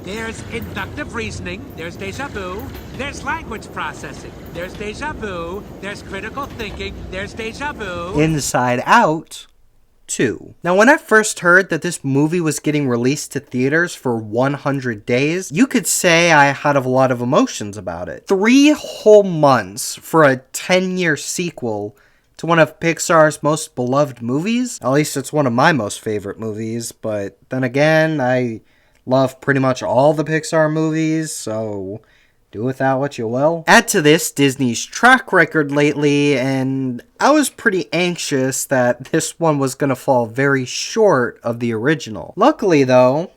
There's inductive reasoning, there's deja vu, there's language processing, there's deja vu, there's critical thinking, there's deja vu. Inside Out 2. Now, when I first heard that this movie was getting released to theaters for 100 days, you could say I had a lot of emotions about it. 3 whole months for a 10-year sequel to one of Pixar's most beloved movies? At least it's one of my most favorite movies, but then again, I love pretty much all the Pixar movies, so do with that what you will. Add to this Disney's track record lately, and I was pretty anxious that this one was going to fall very short of the original. Luckily, though,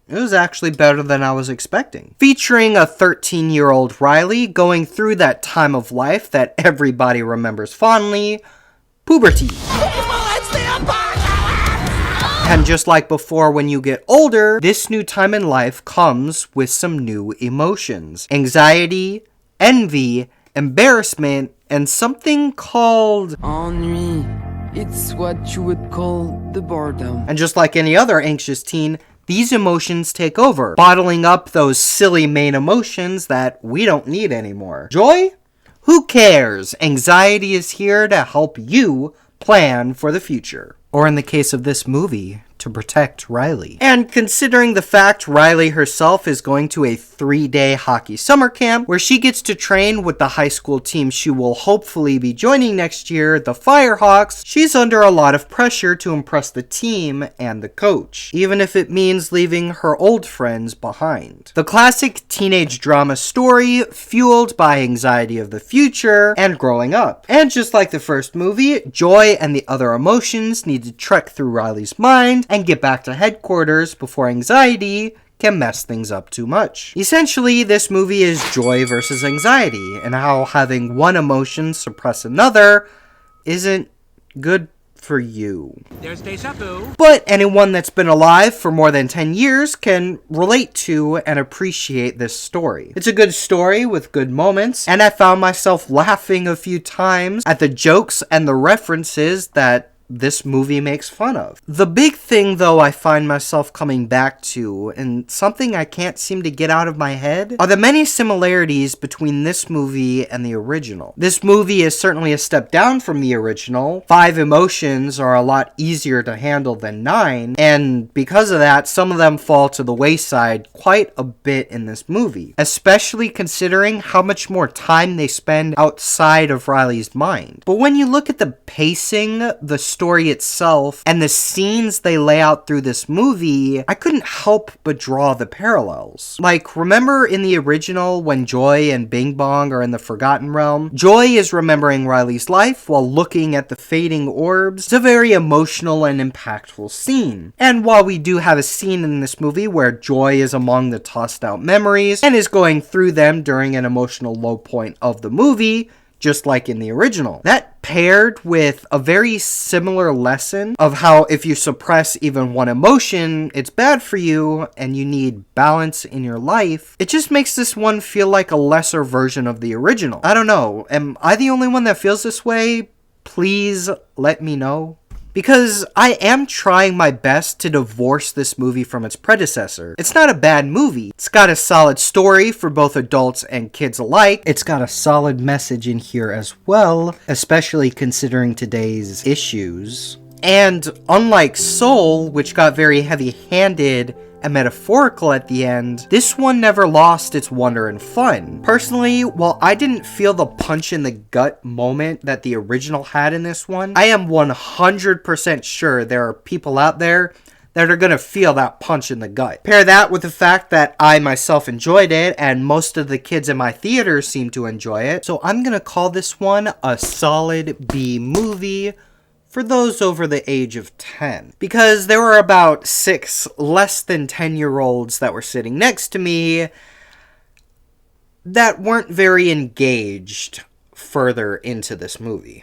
it was actually better than I was expecting. Featuring a 13-year-old Riley going through that time of life that everybody remembers fondly, puberty. And just like before, when you get older, this new time in life comes with some new emotions. Anxiety, envy, embarrassment, and something called ennui. It's what you would call the boredom. And just like any other anxious teen, these emotions take over, bottling up those silly main emotions that we don't need anymore. Joy? Who cares? Anxiety is here to help you plan for the future. Or in the case of this movie, to protect Riley. And considering the fact Riley herself is going to a 3-day hockey summer camp where she gets to train with the high school team she will hopefully be joining next year, the Firehawks, she's under a lot of pressure to impress the team and the coach, even if it means leaving her old friends behind. The classic teenage drama story fueled by anxiety of the future and growing up. And just like the first movie, joy and the other emotions need to trek through Riley's mind and get back to headquarters before anxiety can mess things up too much. Essentially, this movie is joy versus anxiety, and how having one emotion suppress another isn't good for you. There's deja vu. But anyone that's been alive for more than 10 years can relate to and appreciate this story. It's a good story with good moments, and I found myself laughing a few times at the jokes and the references that this movie makes fun of. The big thing, though, I find myself coming back to, and something I can't seem to get out of my head, are the many similarities between this movie and the original. This movie is certainly a step down from the original. 5 emotions are a lot easier to handle than 9, and because of that, some of them fall to the wayside quite a bit in this movie, especially considering how much more time they spend outside of Riley's mind. But when you look at the pacing, the story itself, and the scenes they lay out through this movie, I couldn't help but draw the parallels. Like, remember in the original when Joy and Bing Bong are in the Forgotten Realm? Joy is remembering Riley's life while looking at the fading orbs. It's a very emotional and impactful scene. And while we do have a scene in this movie where Joy is among the tossed out memories and is going through them during an emotional low point of the movie, just like in the original. That paired with a very similar lesson of how if you suppress even one emotion, it's bad for you and you need balance in your life, it just makes this one feel like a lesser version of the original. I don't know, am I the only one that feels this way? Please let me know. Because I am trying my best to divorce this movie from its predecessor. It's not a bad movie. It's got a solid story for both adults and kids alike. It's got a solid message in here as well, especially considering today's issues. And unlike Soul, which got very heavy-handed and metaphorical at the end, this one never lost its wonder and fun. Personally, while I didn't feel the punch in the gut moment that the original had in this one, I am 100% sure there are people out there that are gonna feel that punch in the gut. Pair that with the fact that I myself enjoyed it, and most of the kids in my theater seem to enjoy it, so I'm gonna call this one a solid B movie for those over the age of 10. Because there were about 6 less than 10-year-olds that were sitting next to me that weren't very engaged further into this movie.